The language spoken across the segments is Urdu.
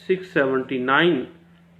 679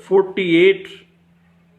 48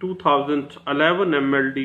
2011 MLD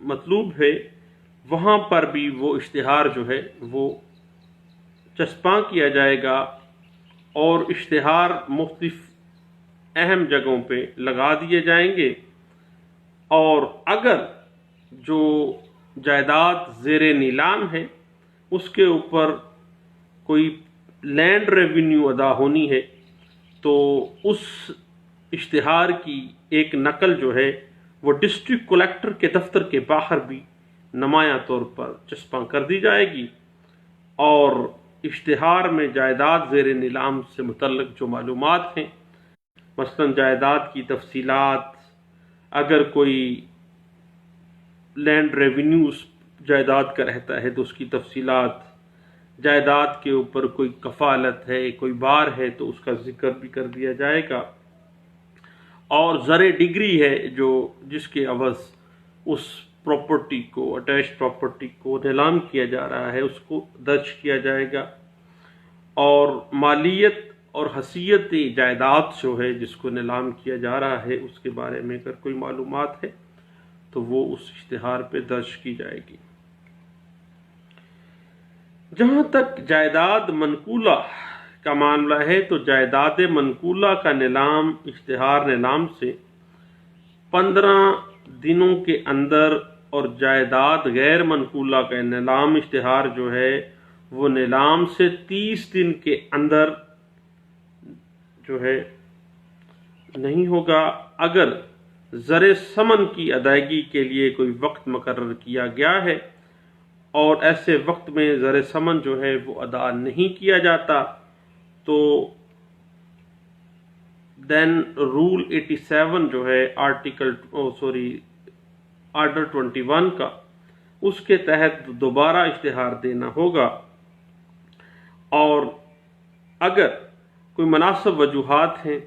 مطلوب ہے وہاں پر بھی وہ اشتہار جو ہے وہ چسپاں کیا جائے گا، اور اشتہار مختلف اہم جگہوں پہ لگا دیے جائیں گے، اور اگر جو جائیداد زیر نیلام ہے اس کے اوپر کوئی لینڈ ریونیو ادا ہونی ہے تو اس اشتہار کی ایک نقل جو ہے وہ ڈسٹرکٹ کلیکٹر کے دفتر کے باہر بھی نمایاں طور پر چسپاں کر دی جائے گی، اور اشتہار میں جائیداد زیر نیلام سے متعلق جو معلومات ہیں، مثلا جائیداد کی تفصیلات، اگر کوئی لینڈ ریونیو اس جائیداد کا رہتا ہے تو اس کی تفصیلات، جائیداد کے اوپر کوئی کفالت ہے، کوئی بار ہے تو اس کا ذکر بھی کر دیا جائے گا، اور زر ڈگری ہے جو جس کے عوض اس پراپرٹی کو، اٹیچ پراپرٹی کو نیلام کیا جا رہا ہے اس کو درج کیا جائے گا، اور مالیت اور حیثیت جائیداد جو ہے جس کو نیلام کیا جا رہا ہے اس کے بارے میں اگر کوئی معلومات ہے تو وہ اس اشتہار پہ درج کی جائے گی۔ جہاں تک جائیداد منقولہ کا معاملہ ہے تو جائیداد منقولہ کا نیلام اشتہار نیلام سے 15 دنوں کے اندر، اور جائیداد غیر منقولہ کا نیلام اشتہار جو ہے وہ نیلام سے 30 دن کے اندر جو ہے نہیں ہوگا۔ اگر زر ثمن کی ادائیگی کے لیے کوئی وقت مقرر کیا گیا ہے اور ایسے وقت میں زر ثمن جو ہے وہ ادا نہیں کیا جاتا تو دین رول 87 جو ہے آرڈر 21 کا، اس کے تحت دوبارہ اشتہار دینا ہوگا، اور اگر کوئی مناسب وجوہات ہیں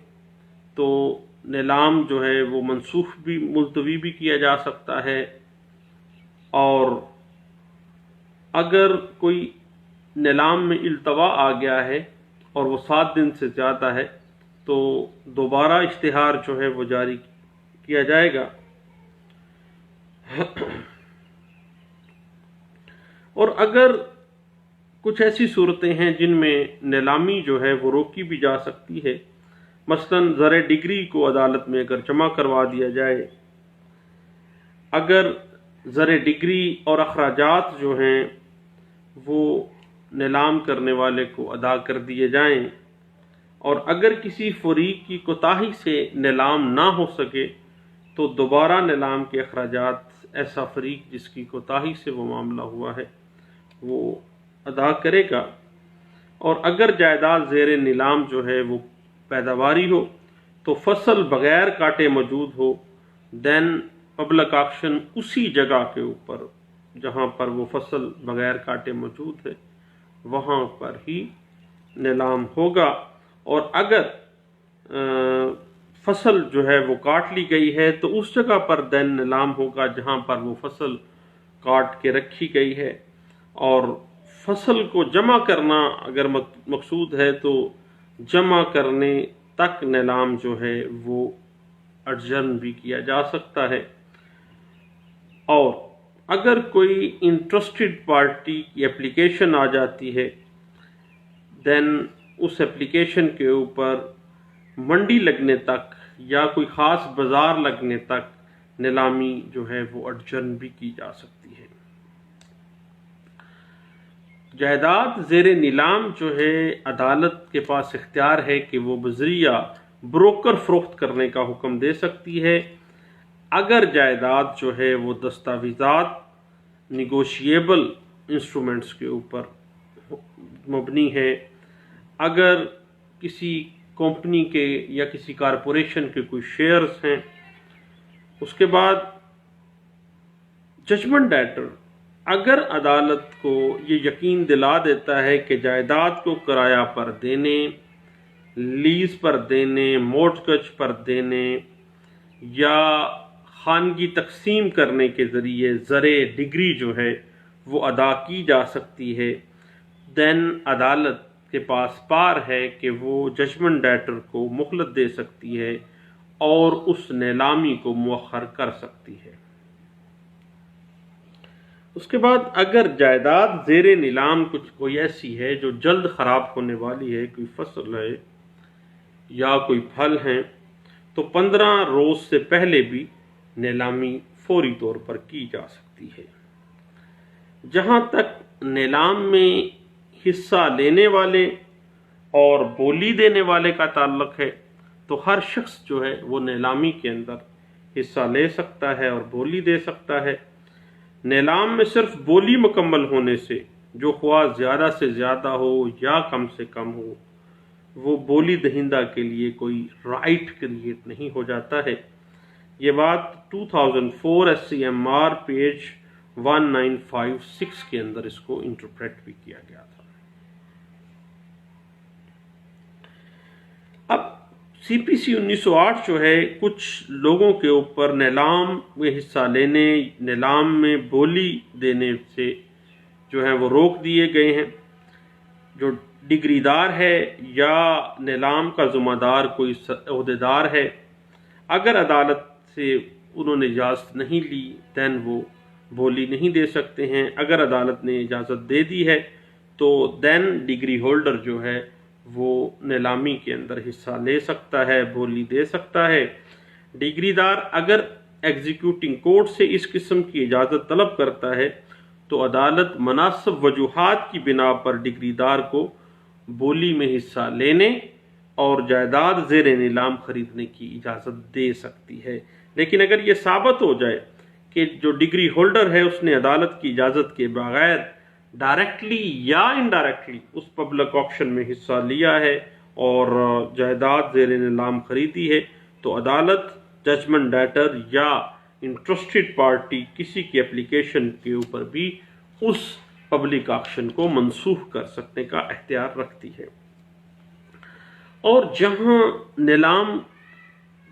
تو نیلام جو ہے وہ منسوخ بھی، ملتوی بھی کیا جا سکتا ہے، اور اگر کوئی نیلام میں التوا آ گیا ہے اور وہ 7 دن سے زیادہ ہے تو دوبارہ اشتہار جو ہے وہ جاری کیا جائے گا۔ اور اگر کچھ ایسی صورتیں ہیں جن میں نیلامی جو ہے وہ روکی بھی جا سکتی ہے، مثلا زر ڈگری کو عدالت میں اگر جمع کروا دیا جائے، اگر زر ڈگری اور اخراجات جو ہیں وہ نیلام کرنے والے کو ادا کر دیے جائیں، اور اگر کسی فریق کی کوتاہی سے نیلام نہ ہو سکے تو دوبارہ نیلام کے اخراجات ایسا فریق جس کی کوتاہی سے وہ معاملہ ہوا ہے وہ ادا کرے گا، اور اگر جائیداد زیر نیلام جو ہے وہ پیداواری ہو تو فصل بغیر کاٹے موجود ہو، دین پبلک آکشن اسی جگہ کے اوپر جہاں پر وہ فصل بغیر کاٹے موجود ہے وہاں پر ہی نیلام ہوگا، اور اگر فصل جو ہے وہ کاٹ لی گئی ہے تو اس جگہ پر دین نیلام ہوگا جہاں پر وہ فصل کاٹ کے رکھی گئی ہے، اور فصل کو جمع کرنا اگر مقصود ہے تو جمع کرنے تک نیلام جو ہے وہ اڈجرن بھی کیا جا سکتا ہے، اور اگر کوئی انٹرسٹڈ پارٹی کی اپلیکیشن آ جاتی ہے دین اس اپلیکیشن کے اوپر منڈی لگنے تک یا کوئی خاص بازار لگنے تک نیلامی جو ہے وہ اڈجرن بھی کی جا سکتی ہے۔ جائیداد زیر نیلام جو ہے عدالت کے پاس اختیار ہے کہ وہ بذریعہ بروکر فروخت کرنے کا حکم دے سکتی ہے، اگر جائیداد جو ہے وہ دستاویزات نیگوشیبل انسٹرومنٹس کے اوپر مبنی ہے، اگر کسی کمپنی کے یا کسی کارپوریشن کے کوئی شیئرز ہیں۔ اس کے بعد ججمنٹ ڈیٹر اگر عدالت کو یہ یقین دلا دیتا ہے کہ جائیداد کو کرایہ پر دینے، لیز پر دینے، مورٹگیج پر دینے یا خانگی تقسیم کرنے کے ذریعے زر ڈگری جو ہے وہ ادا کی جا سکتی ہے، دین عدالت کے پاس پار ہے کہ وہ ججمنٹ ڈیٹر کو مہلت دے سکتی ہے اور اس نیلامی کو مؤخر کر سکتی ہے۔ اس کے بعد اگر جائیداد زیر نیلام کچھ کوئی ایسی ہے جو جلد خراب ہونے والی ہے، کوئی فصل ہے یا کوئی پھل ہیں، تو 15 روز سے پہلے بھی نیلامی فوری طور پر کی جا سکتی ہے۔ جہاں تک نیلام میں حصہ لینے والے اور بولی دینے والے کا تعلق ہے، تو ہر شخص جو ہے وہ نیلامی کے اندر حصہ لے سکتا ہے اور بولی دے سکتا ہے۔ نیلام میں صرف بولی مکمل ہونے سے، جو خواہ زیادہ سے زیادہ ہو یا کم سے کم ہو، وہ بولی دہندہ کے لیے کوئی رائٹ کریٹ نہیں ہو جاتا ہے۔ یہ بات 2004 SCMR پیج 1956 کے اندر اس کو انٹرپریٹ بھی کیا گیا تھا۔ اب CPC 1908 جو ہے کچھ لوگوں کے اوپر نیلام میں حصہ لینے، نیلام میں بولی دینے سے جو ہے وہ روک دیے گئے ہیں۔ جو ڈگری دار ہے یا نیلام کا ذمہ دار کوئی عہدیدار ہے، اگر عدالت سے انہوں نے اجازت نہیں لی دین وہ بولی نہیں دے سکتے ہیں۔ اگر عدالت نے اجازت دے دی ہے تو دین ڈگری ہولڈر جو ہے وہ نیلامی کے اندر حصہ لے سکتا ہے، بولی دے سکتا ہے۔ ڈگری دار اگر ایگزیکیوٹنگ کورٹ سے اس قسم کی اجازت طلب کرتا ہے تو عدالت مناسب وجوہات کی بنا پر ڈگری دار کو بولی میں حصہ لینے اور جائیداد زیر نیلام خریدنے کی اجازت دے سکتی ہے۔ لیکن اگر یہ ثابت ہو جائے کہ جو ڈگری ہولڈر ہے اس نے عدالت کی اجازت کے بغیر ڈائریکٹلی یا انڈائریکٹلی اس پبلک آکشن میں حصہ لیا ہے اور جائیداد زیر نیلام خریدی ہے، تو عدالت ججمنٹ ڈیٹر یا انٹرسٹڈ پارٹی کسی کی اپلیکیشن کے اوپر بھی اس پبلک آکشن کو منسوخ کر سکنے کا اختیار رکھتی ہے۔ اور جہاں نیلام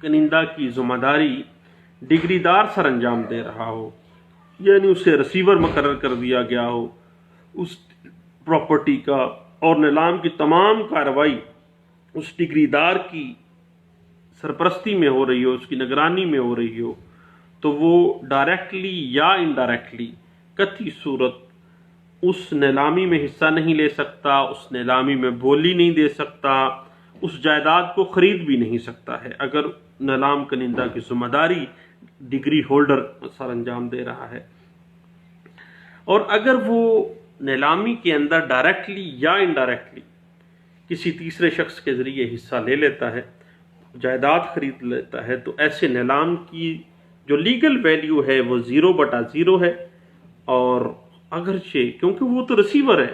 کنندہ کی ذمہ داری ڈگری دار سر انجام دے رہا ہو، یعنی اسے ریسیور مقرر کر دیا گیا ہو اس پراپرٹی کا، اور نیلام کی تمام کارروائی اس ڈگری دار کی سرپرستی میں ہو رہی ہو، اس کی نگرانی میں ہو رہی ہو، تو وہ ڈائریکٹلی یا انڈائریکٹلی قطعی صورت اس نیلامی میں حصہ نہیں لے سکتا، اس نیلامی میں بولی نہیں دے سکتا، اس جائیداد کو خرید بھی نہیں سکتا ہے اگر نیلام کنندہ کی ذمہ داری ڈگری ہولڈر سر انجام دے رہا ہے۔ اور اگر وہ نیلامی کے اندر ڈائریکٹلی یا انڈائریکٹلی کسی تیسرے شخص کے ذریعے حصہ لے لیتا ہے، جائیداد خرید لیتا ہے، تو ایسے نیلام کی جو لیگل ویلیو ہے وہ 0/0 ہے۔ اور اگرچہ کیونکہ وہ تو ریسیور ہے،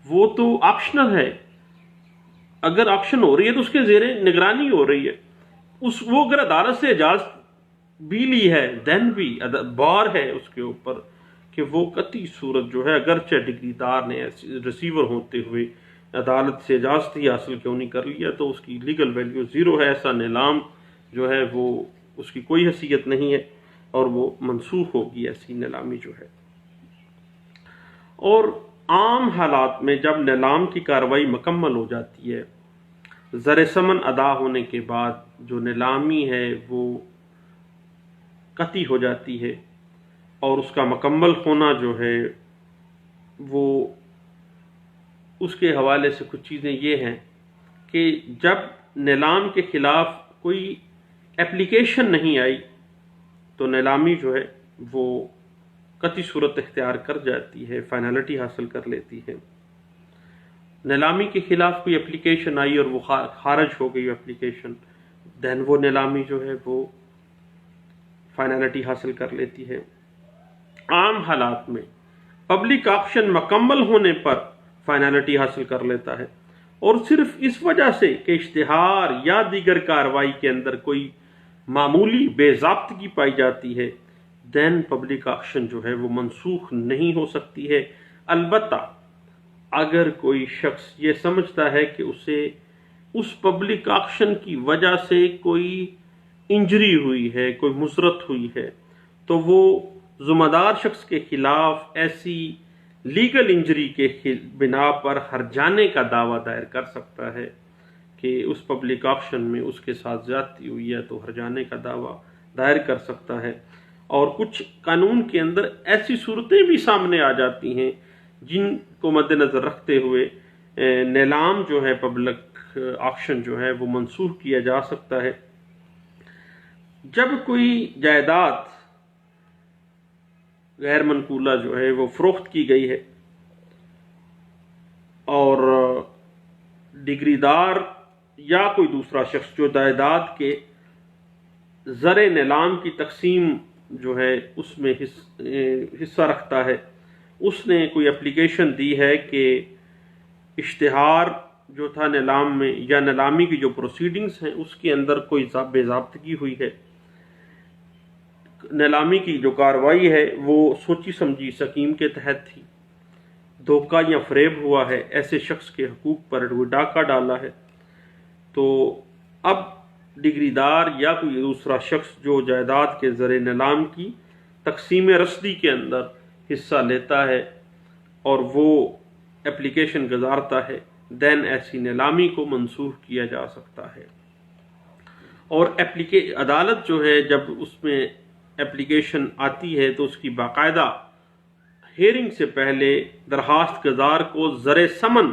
وہ تو آپشنل ہے، اگر آپشن ہو رہی ہے تو اس کے زیر نگرانی ہو رہی ہے، وہ اگر عدالت سے اجازت بھی لی ہے دین بھی بار ہے اس کے اوپر کہ وہ قطعی صورت جو ہے اگرچہ ڈگری دار نے ریسیور ہوتے ہوئے عدالت سے اجازت ہی حاصل کیوں نہیں کر لیا، تو اس کی لیگل ویلیو 0 ہے۔ ایسا نیلام جو ہے وہ اس کی کوئی حیثیت نہیں ہے اور وہ منسوخ ہوگی ایسی نیلامی جو ہے۔ اور عام حالات میں جب نیلام کی کارروائی مکمل ہو جاتی ہے، زر ثمن ادا ہونے کے بعد جو نیلامی ہے وہ قطعی ہو جاتی ہے، اور اس کا مکمل ہونا جو ہے وہ اس کے حوالے سے کچھ چیزیں یہ ہیں کہ جب نیلام کے خلاف کوئی اپلیکیشن نہیں آئی تو نیلامی جو ہے وہ قطعی صورت اختیار کر جاتی ہے، فائنلٹی حاصل کر لیتی ہے۔ نیلامی کے خلاف کوئی اپلیکیشن آئی اور وہ خارج ہو گئی اپلیکیشن، دین وہ نیلامی جو ہے وہ فائنلٹی حاصل کر لیتی ہے۔ عام حالات میں پبلک آکشن مکمل ہونے پر فائنلٹی حاصل کر لیتا ہے، اور صرف اس وجہ سے کہ اشتہار یا دیگر کارروائی کے اندر کوئی معمولی بے ضابطگی پائی جاتی ہے، دین پبلک آکشن جو ہے وہ منسوخ نہیں ہو سکتی ہے۔ البتہ اگر کوئی شخص یہ سمجھتا ہے کہ اسے اس پبلک آکشن کی وجہ سے کوئی انجری ہوئی ہے، کوئی مضرت ہوئی ہے، تو وہ ذمہ دار شخص کے خلاف ایسی لیگل انجری کے بنا پر ہرجانے کا دعویٰ دائر کر سکتا ہے کہ اس پبلک آکشن میں اس کے ساتھ زیادتی ہوئی ہے، تو ہرجانے کا دعویٰ دائر کر سکتا ہے۔ اور کچھ قانون کے اندر ایسی صورتیں بھی سامنے آ جاتی ہیں جن کو مد نظر رکھتے ہوئے نیلام جو ہے، پبلک آکشن جو ہے وہ منسوخ کیا جا سکتا ہے۔ جب کوئی جائیداد غیر منقولہ جو ہے وہ فروخت کی گئی ہے اور ڈگری دار یا کوئی دوسرا شخص جو جائیداد کے زر نیلام کی تقسیم جو ہے اس میں حصہ رکھتا ہے، اس نے کوئی اپلیکیشن دی ہے کہ اشتہار جو تھا نیلام میں یا نیلامی کی جو پروسیڈنگز ہیں اس کے اندر کوئی بے ضابطگی ہوئی ہے، نیلامی کی جو کارروائی ہے وہ سوچی سمجھی سکیم کے تحت تھی، دھوکہ یا فریب ہوا ہے، ایسے شخص کے حقوق پر کوئی ڈاکہ ڈالا ہے، تو اب ڈگری دار یا کوئی دوسرا شخص جو جائیداد کے زر نیلام کی تقسیم رسدی کے اندر حصہ لیتا ہے اور وہ اپلیکیشن گزارتا ہے، دین ایسی نیلامی کو منسوخ کیا جا سکتا ہے۔ اور عدالت جو ہے جب اس میں اپلیکیشن آتی ہے تو اس کی باقاعدہ ہیئرنگ سے پہلے درخواست گزار کو زر ثمن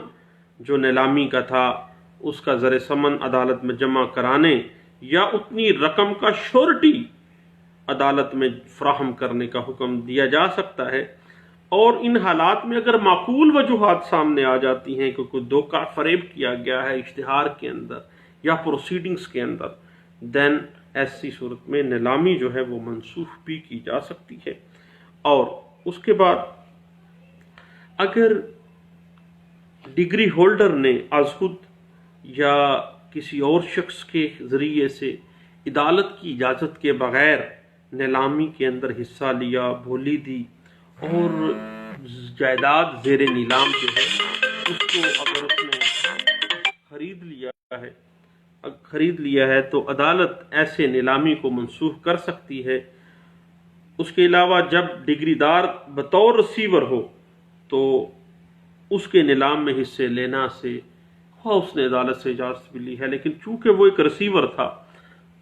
جو نیلامی کا تھا اس کا زر ثمن عدالت میں جمع کرانے یا اتنی رقم کا شورٹی عدالت میں فراہم کرنے کا حکم دیا جا سکتا ہے۔ اور ان حالات میں اگر معقول وجوہات سامنے آ جاتی ہیں کہ کوئی دھوکہ فریب کیا گیا ہے اشتہار کے اندر یا پروسیڈنگز کے اندر، دین ایسی صورت میں نیلامی جو ہے وہ منسوخ بھی کی جا سکتی ہے۔ اور اس کے بعد اگر ڈگری ہولڈر نے از خود یا کسی اور شخص کے ذریعے سے عدالت کی اجازت کے بغیر نیلامی کے اندر حصہ لیا، بولی دی اور جائیداد زیر نیلام جو ہے اس کو اگر اس نے خرید لیا ہے تو عدالت ایسے نیلامی کو منسوخ کر سکتی ہے۔ اس کے علاوہ جب ڈگری دار بطور ریسیور ہو تو اس کے نیلام میں حصے لینا سے اس نے عدالت سے اجازت بھی لی ہے، لیکن چونکہ وہ ایک ریسیور تھا،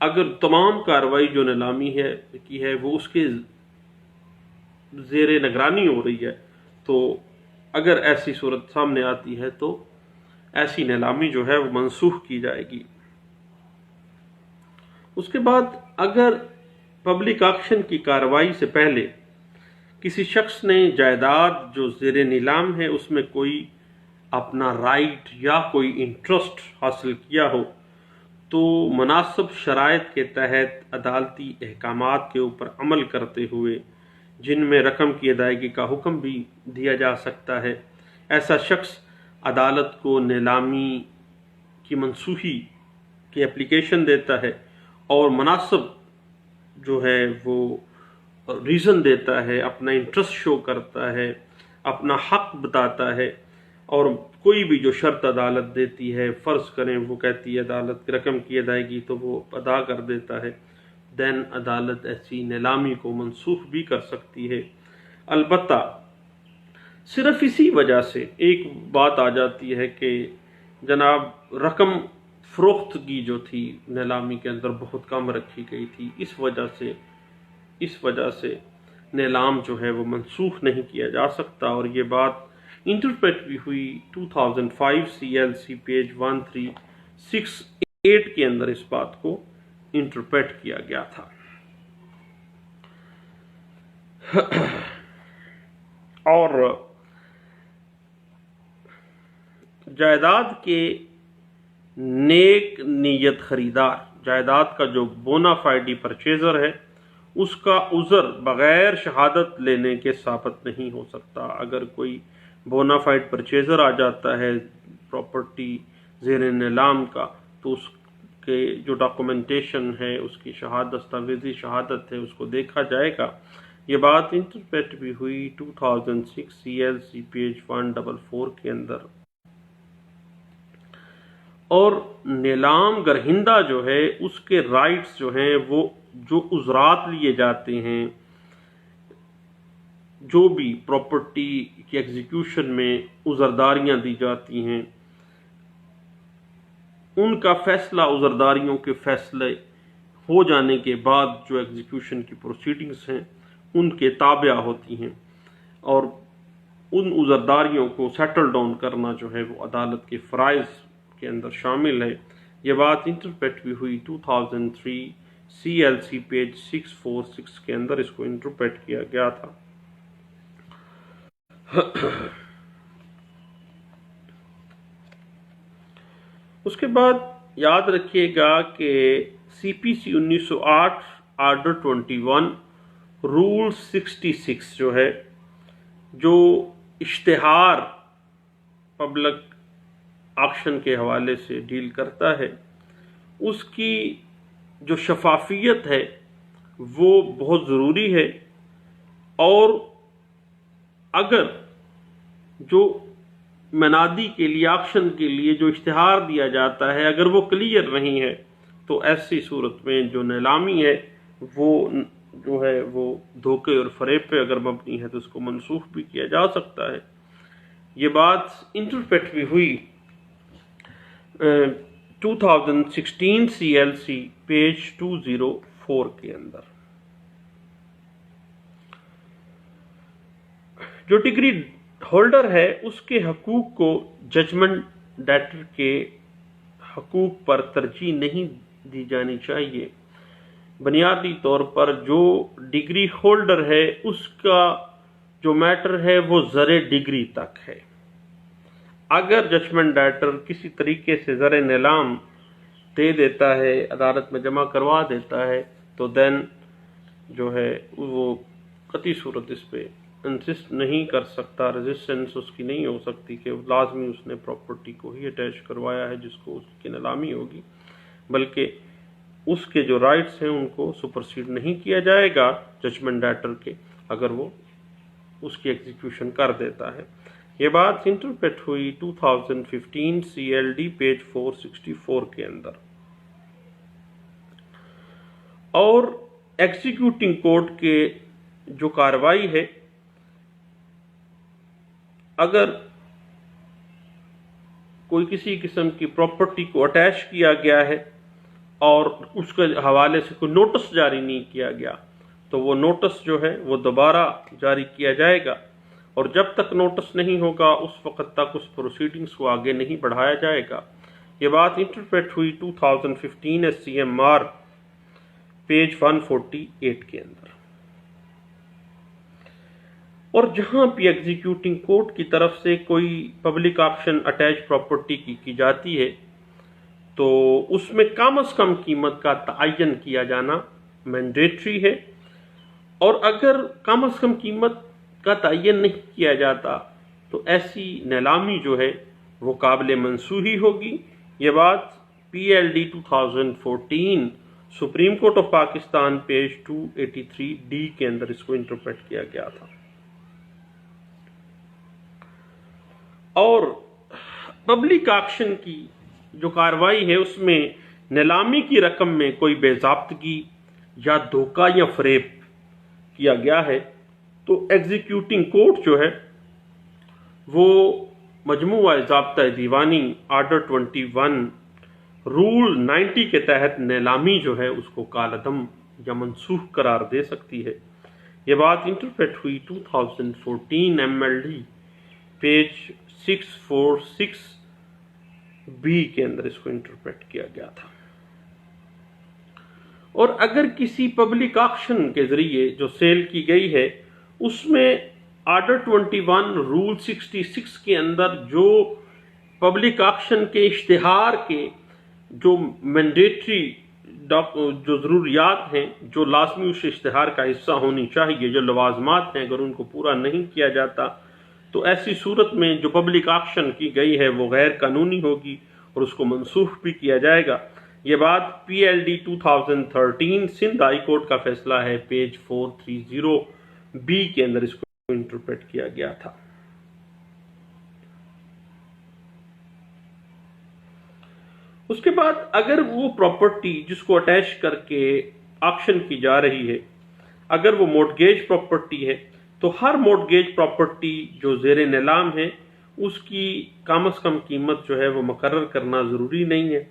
اگر تمام کارروائی جو نیلامی کی ہے وہ اس کے زیر نگرانی ہو رہی ہے تو اگر ایسی صورت سامنے آتی ہے تو ایسی نیلامی جو ہے وہ منسوخ کی جائے گی۔ اس کے بعد اگر پبلک آکشن کی کارروائی سے پہلے کسی شخص نے جائیداد جو زیر نیلام ہے اس میں کوئی اپنا رائٹ یا کوئی انٹرسٹ حاصل کیا ہو تو مناسب شرائط کے تحت عدالتی احکامات کے اوپر عمل کرتے ہوئے جن میں رقم کی ادائیگی کا حکم بھی دیا جا سکتا ہے، ایسا شخص عدالت کو نیلامی کی منسوخی کی اپلیکیشن دیتا ہے اور مناسب جو ہے وہ ریزن دیتا ہے، اپنا انٹرسٹ شو کرتا ہے، اپنا حق بتاتا ہے، اور کوئی بھی جو شرط عدالت دیتی ہے، فرض کریں وہ کہتی ہے عدالت رقم کی ادائیگی تو وہ ادا کر دیتا ہے، دین عدالت ایسی نیلامی کو منسوخ بھی کر سکتی ہے۔ البتہ صرف اسی وجہ سے ایک بات آ جاتی ہے کہ جناب رقم فروختگی جو تھی نیلامی کے اندر بہت کم رکھی گئی تھی، اس وجہ سے نیلام جو ہے وہ منسوخ نہیں کیا جا سکتا، اور یہ بات انٹرپریٹ بھی ہوئی 2005 CLC پیج 1368 کے اندر اس بات کو انٹرپریٹ کیا گیا تھا۔ اور جائیداد کے نیک نیت خریدار، جائیداد کا جو بونا فائڈی پرچیزر ہے، اس کا عذر بغیر شہادت لینے کے ثابت نہیں ہو سکتا۔ اگر کوئی بونا فائڈ پرچیزر آ جاتا ہے پراپرٹی زیر نیلام کا تو اس کے جو ڈاکومنٹیشن ہے، اس کی دستاویزی شہادت ہے، اس کو دیکھا جائے گا۔ یہ بات انٹرپریٹ بھی ہوئی 2006 CLC پیج 144 کے اندر۔ اور نیلام گرہندہ جو ہے اس کے رائٹس جو ہیں وہ جو عذرات لیے جاتے ہیں، جو بھی پراپرٹی کی ایگزیکیوشن میں عذرداریاں دی جاتی ہیں، ان کا فیصلہ عذرداریوں کے فیصلے ہو جانے کے بعد جو ایگزیکیوشن کی پروسیڈنگز ہیں ان کے تابع ہوتی ہیں، اور ان عذرداریوں کو سیٹل ڈاؤن کرنا جو ہے وہ عدالت کے فرائض کے اندر شامل ہے۔ یہ بات انٹرپریٹ بھی ہوئی 2003 CLC پیج 646 کے اندر اس کو انٹرپریٹ کیا گیا تھا۔ اس کے بعد یاد رکھیے گا کہ CPC 1908 آرڈر 21 رول 66 جو ہے، جو اشتہار پبلک آکشن کے حوالے سے ڈیل کرتا ہے، اس کی جو شفافیت ہے وہ بہت ضروری ہے، اور اگر جو منادی کے لیے، آکشن کے لیے جو اشتہار دیا جاتا ہے اگر وہ کلیئر نہیں ہے تو ایسی صورت میں جو نیلامی ہے وہ جو ہے وہ دھوکے اور فریب پہ اگر مبنی ہے تو اس کو منسوخ بھی کیا جا سکتا ہے۔ یہ بات انٹرپریٹ بھی ہوئی 2016 CLC پیج 204 کے اندر۔ جو ڈگری ہولڈر ہے اس کے حقوق کو ججمنٹ ڈیٹر کے حقوق پر ترجیح نہیں دی جانی چاہیے۔ بنیادی طور پر جو ڈگری ہولڈر ہے اس کا جو میٹر ہے وہ زر ڈگری تک ہے۔ اگر ججمنٹ ڈیٹر کسی طریقے سے زر نیلام دے دیتا ہے، عدالت میں جمع کروا دیتا ہے، تو دین جو ہے وہ قطعی صورت اس پہ انسسٹ نہیں کر سکتا، ریزسٹنس اس کی نہیں ہو سکتی کہ لازمی اس نے پراپرٹی کو ہی اٹیچ کروایا ہے جس کو اس کی نیلامی ہوگی، بلکہ اس کے جو رائٹس ہیں ان کو سپرسیڈ نہیں کیا جائے گا ججمنٹ ڈیٹر کے اگر وہ اس کی ایگزیکیوشن کر دیتا ہے۔ یہ بات انٹرپریٹ ہوئی 2015 CLD پیج 464 کے اندر۔ اور ایگزیکیوٹنگ کورٹ کے جو کارروائی ہے، اگر کوئی کسی قسم کی پراپرٹی کو اٹیچ کیا گیا ہے اور اس کے حوالے سے کوئی نوٹس جاری نہیں کیا گیا تو وہ نوٹس جو ہے وہ دوبارہ جاری کیا جائے گا، اور جب تک نوٹس نہیں ہوگا اس وقت تک اس پروسیڈنگز کو آگے نہیں بڑھایا جائے گا۔ یہ بات انٹرپریٹ ہوئی 2015 SCMR پیج 148 کے اندر۔ اور جہاں بھی ایگزیکیوٹنگ کورٹ کی طرف سے کوئی پبلک آکشن اٹیچ پراپرٹی کی جاتی ہے تو اس میں کم از کم قیمت کا تعین کیا جانا مینڈیٹری ہے، اور اگر کم از کم قیمت کا تعین نہیں کیا جاتا تو ایسی نیلامی جو ہے وہ قابل منسوخی ہوگی۔ یہ بات PLD 2014 supreme court of Pakistan page 283D کے اندر اس کو انٹرپریٹ کیا گیا تھا۔ اور پبلک آکشن کی جو کارروائی ہے اس میں نیلامی کی رقم میں کوئی بے ضابطگی یا دھوکہ یا فریب کیا گیا ہے تو ایگزیکیوٹنگ کورٹ جو ہے وہ مجموعہ ضابطہ دیوانی آرڈر 21 رول 90 کے تحت نیلامی جو ہے اس کو کالعدم یا منسوخ قرار دے سکتی ہے۔ یہ بات انٹرپریٹ ہوئی 2014 MLD پیج 646B کے اندر اس کو انٹرپریٹ کیا گیا تھا۔ اور اگر کسی پبلک آکشن کے ذریعے جو سیل کی گئی ہے اس میں آرڈر 21 رول 66 کے اندر جو پبلک آکشن کے اشتہار کے جو مینڈیٹری جو ضروریات ہیں، جو لازمی اس اشتہار کا حصہ ہونی چاہیے، جو لوازمات ہیں، اگر ان کو پورا نہیں کیا جاتا تو ایسی صورت میں جو پبلک آکشن کی گئی ہے وہ غیر قانونی ہوگی اور اس کو منسوخ بھی کیا جائے گا۔ یہ بات PLD 2013 سندھ ہائی کورٹ کا فیصلہ ہے، پیج 430B کے اندر اس کو انٹرپریٹ کیا گیا تھا۔ اس کے بعد اگر وہ پراپرٹی جس کو اٹیچ کر کے آکشن کی جا رہی ہے اگر وہ مورٹگیج پراپرٹی ہے تو ہر مورٹگیج پراپرٹی جو زیر نیلام ہے اس کی کم از کم قیمت جو ہے وہ مقرر کرنا ضروری نہیں ہے،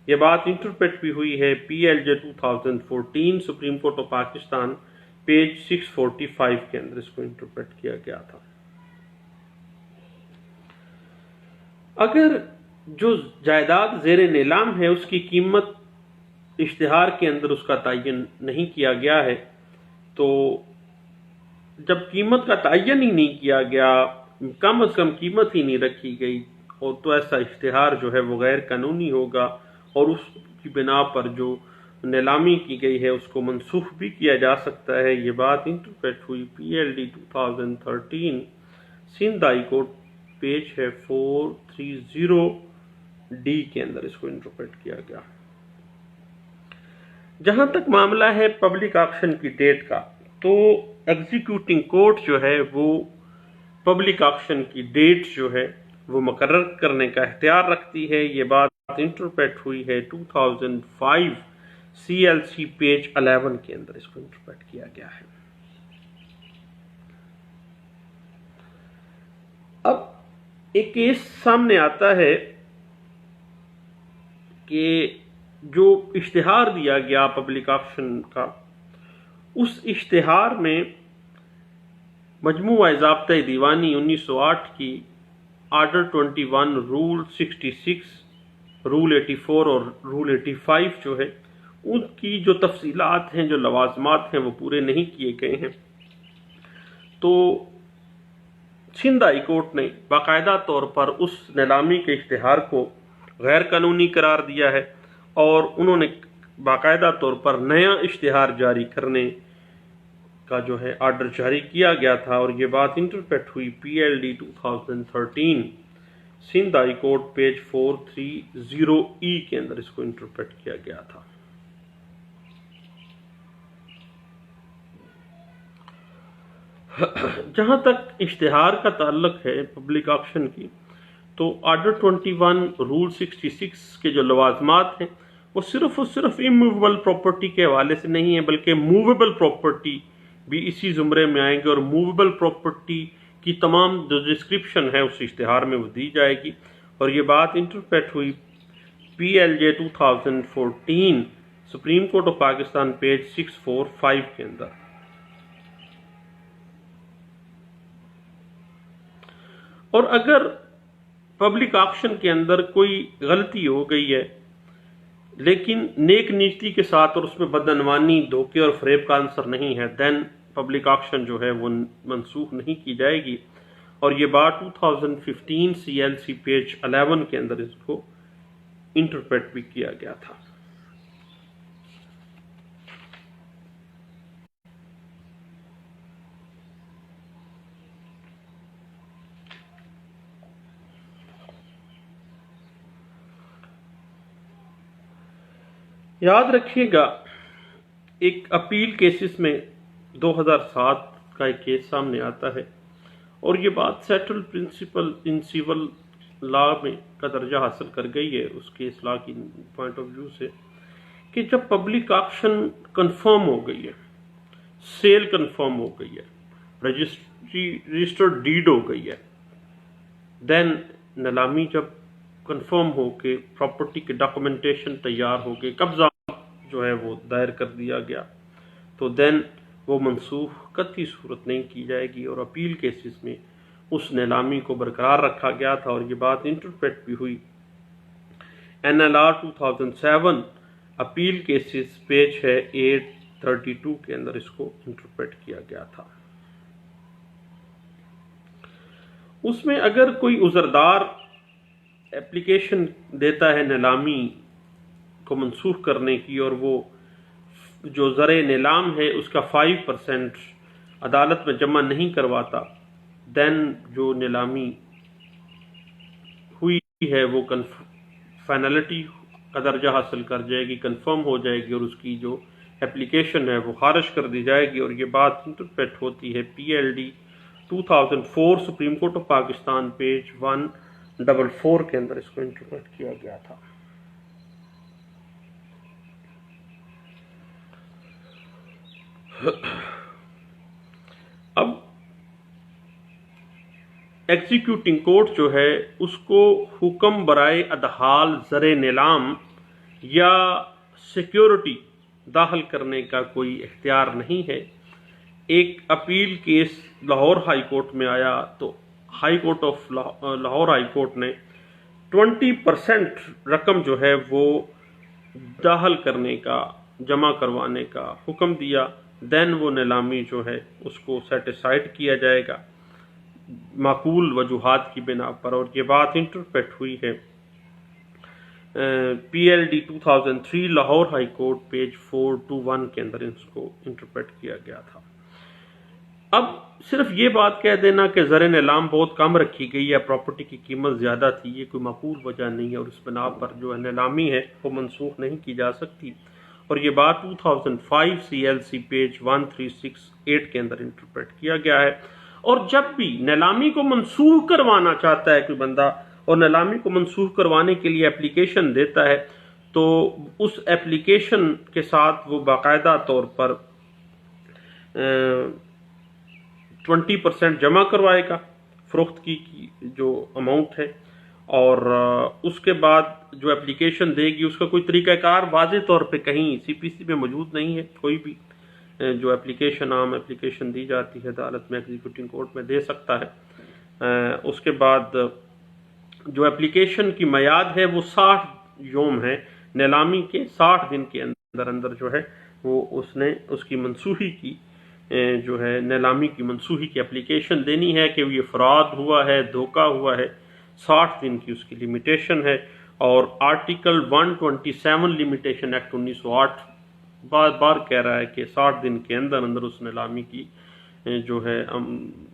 یہ بات انٹرپریٹ بھی ہوئی ہے PLJ 2014 supreme court of Pakistan page 645 کے اندر اس کو انٹرپریٹ کیا گیا تھا۔ اگر جو جائیداد زیر نیلام ہے اس کی قیمت اشتہار کے اندر اس کا تعین نہیں کیا گیا ہے، تو جب قیمت کا تعین ہی نہیں کیا گیا، کم از کم قیمت ہی نہیں رکھی گئی، اور تو ایسا اشتہار جو ہے وہ غیر قانونی ہوگا، اور اس کی بنا پر جو نیلامی کی گئی ہے اس کو منسوخ بھی کیا جا سکتا ہے۔ یہ بات انٹرپریٹ ہوئی PLD 2013 Sindh high court page ہے 430D کے اندر اس کو انٹرپریٹ کیا گیا۔ جہاں تک معاملہ ہے پبلک آکشن کی ڈیٹ کا، تو ایگزیکیوٹنگ کورٹ جو ہے وہ پبلک آکشن کی ڈیٹ جو ہے وہ مقرر کرنے کا اختیار رکھتی ہے۔ یہ بات انٹرپریٹ ہوئی ہے 2005 CLC پیج 11 کے اندر اس کو انٹرپریٹ کیا گیا ہے۔ اب ایک کیس سامنے آتا ہے کہ جو اشتہار دیا گیا پبلک آکشن کا، اس اشتہار میں مجموعہ ضابطہ دیوانی 1908 کی آرڈر 21، رول 66، رول 84 اور رول 85 جو ہے ان کی جو تفصیلات ہیں، جو لوازمات ہیں وہ پورے نہیں کیے گئے ہیں۔ تو سندھ ہائی کورٹ نے باقاعدہ طور پر اس نیلامی کے اشتہار کو غیر قانونی قرار دیا ہے، اور انہوں نے باقاعدہ طور پر نیا اشتہار جاری کرنے کا جو ہے آرڈر جاری کیا گیا تھا، اور یہ بات انٹرپریٹ ہوئی PLD 2013 Sindh high court page 430E کے اندر اس کو انٹرپریٹ کیا گیا تھا۔ جہاں تک اشتہار کا تعلق ہے پبلک آکشن کی، تو آرڈر 21 رول 66 کے جو لوازمات ہیں وہ صرف اور صرف اموویبل پراپرٹی کے حوالے سے نہیں ہیں، بلکہ موویبل پراپرٹی بھی اسی زمرے میں آئیں گے، اور موویبل پراپرٹی کی تمام جو ڈسکرپشن ہے اس اشتہار میں وہ دی جائے گی، اور یہ بات انٹرپریٹ ہوئی PLJ 2014 supreme court of Pakistan page 645 کے اندر۔ اور اگر پبلک آکشن کے اندر کوئی غلطی ہو گئی ہے لیکن نیک نیتی کے ساتھ، اور اس میں بدعنوانی، دھوکے اور فریب کا عنصر نہیں ہے، دین پبلک آکشن جو ہے وہ منسوخ نہیں کی جائے گی، اور یہ بات 2015 CLC پیج 11 کے اندر اس کو انٹرپریٹ بھی کیا گیا تھا۔ یاد رکھیے گا، ایک اپیل کیسز میں 2007 کا ایک کیس سامنے آتا ہے، اور یہ بات سیٹل پرنسپل ان سیول لا میں کا درجہ حاصل کر گئی ہے اس کیس لا کی پوائنٹ آف ویو سے، کہ جب پبلک آکشن کنفرم ہو گئی ہے، سیل کنفرم ہو گئی ہے، رجسٹرڈ ڈیڈ ہو گئی ہے، دین نیلامی جب کنفرم ہو کے پراپرٹی کے ڈاکومنٹیشن تیار ہو کے قبضہ جو ہے وہ دائر کر دیا گیا، تو دین وہ منسوخ قطعی صورت نہیں کی جائے گی، اور اپیل کیسز میں اس نیلامی کو برقرار رکھا گیا تھا، اور یہ بات انٹرپریٹ بھی ہوئی NLR 2007 اپیل کیسز پیج ہے 832 کے اندر اس کو انٹرپریٹ کیا گیا تھا۔ اس میں اگر کوئی عذردار اپلیکیشن دیتا ہے نیلامی کو منسوخ کرنے کی، اور وہ جو زر نیلام ہے اس کا 5% عدالت میں جمع نہیں کرواتا، دین جو نیلامی ہوئی ہے وہ فائنلٹی کا درجہ حاصل کر جائے گی، کنفرم ہو جائے گی، اور اس کی جو اپلیکیشن ہے وہ خارج کر دی جائے گی، اور یہ بات انٹرپریٹ ہوتی ہے PLD 2004 supreme court of Pakistan page 144 کے اندر اس کو انٹرپریٹ کیا گیا تھا۔ اب ایگزیکیوٹنگ کورٹ جو ہے اس کو حکم برائے ادحال زر نیلام یا سیکیورٹی داخل کرنے کا کوئی اختیار نہیں ہے۔ ایک appeal case Lahore high court میں آیا تو high court of Lahore high court نے 20% رقم جو ہے وہ داخل کرنے کا، جمع کروانے کا حکم دیا، دین وہ نیلامی جو ہے اس کو سیٹیسفائڈ کیا جائے گا معقول وجوہات کی بنا پر۔ اور یہ بات انٹرپریٹ ہوئی ہے PLD 2003 Lahore high court page 421 کے اندر اس کو انٹرپریٹ کیا گیا تھا۔ اب صرف یہ بات کہہ دینا کہ زر نیلام بہت کم رکھی گئی ہے، پراپرٹی کی قیمت زیادہ تھی، یہ کوئی معقول وجہ نہیں ہے، اور اس بنا پر جو ہے نیلامی ہے وہ منسوخ نہیں کی جا سکتی۔ اور یہ بات 2005 CLC پیج 1368 کے اندر انٹرپریٹ کیا گیا ہے۔ اور جب بھی نیلامی کو منسوخ کروانا چاہتا ہے کوئی بندہ اور نیلامی کو منسوخ کروانے کے لیے اپلیکیشن دیتا ہے تو اس اپلیکیشن کے ساتھ وہ باقاعدہ طور پر 20% جمع کروائے گا فروخت کی جو اماؤنٹ ہے، اور اس کے بعد جو اپلیکیشن دے گی اس کا کوئی طریقہ کار واضح طور پہ کہیں CPC میں موجود نہیں ہے۔ کوئی بھی جو اپلیکیشن عام اپلیکیشن دی جاتی ہے عدالت میں، ایگزیکیوٹنگ کورٹ میں دے سکتا ہے۔ اس کے بعد جو اپلیکیشن کی میعاد ہے وہ 60 یوم ہے، نیلامی کے 60 دن کے اندر اندر جو ہے وہ اس کی منسوخی کی جو ہے نیلامی کی منسوخی کی اپلیکیشن دینی ہے کہ یہ فراڈ ہوا ہے، دھوکہ ہوا ہے۔ 60 دن کی اس کی لمیٹیشن ہے، اور آرٹیکل 127 لمیٹیشن ایکٹ 1908 بار بار کہہ رہا ہے کہ 60 دن کے اندر اندر اس نیلامی کی جو ہے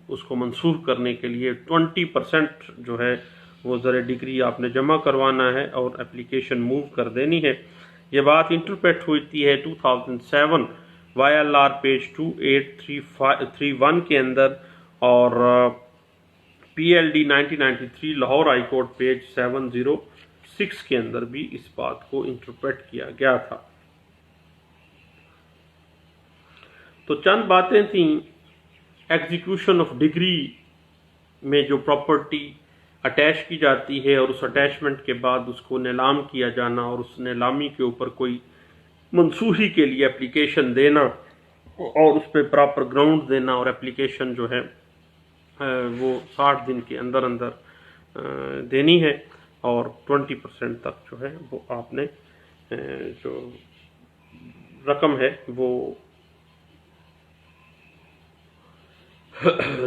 اس کو منسوخ کرنے کے لیے 20% جو ہے وہ زر ڈگری آپ نے جمع کروانا ہے اور اپلیکیشن موو کر دینی ہے۔ یہ بات انٹرپریٹ ہوتی ہے 2007 YLR پیج 2831 کے اندر، اور PLD 1993 Lahore high court page 706 کے اندر بھی اس بات کو انٹرپریٹ کیا گیا تھا۔ تو چند باتیں تھیں ایگزیکیوشن آف ڈگری میں جو پراپرٹی اٹیچ کی جاتی ہے اور اس اٹیچمنٹ کے بعد اس کو نیلام کیا جانا، اور اس نیلامی کے اوپر کوئی منسوخی کے لیے اپلیکیشن دینا اور اس پہ پراپر گراؤنڈ دینا، اور اپلیکیشن جو ہے وہ 60 دن کے اندر اندر دینی ہے، اور 20% تک جو ہے وہ آپ نے جو رقم ہے وہ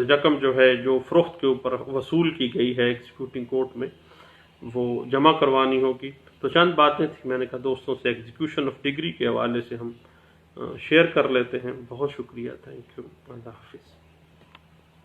رقم جو ہے جو فروخت کے اوپر وصول کی گئی ہے ایگزیکیوٹنگ کورٹ میں وہ جمع کروانی ہوگی۔ تو چند باتیں تھیں، میں نے کہا دوستوں سے ایگزیکیوشن آف ڈگری کے حوالے سے ہم شیئر کر لیتے ہیں۔ بہت شکریہ، تھینک یو، اللہ حافظ۔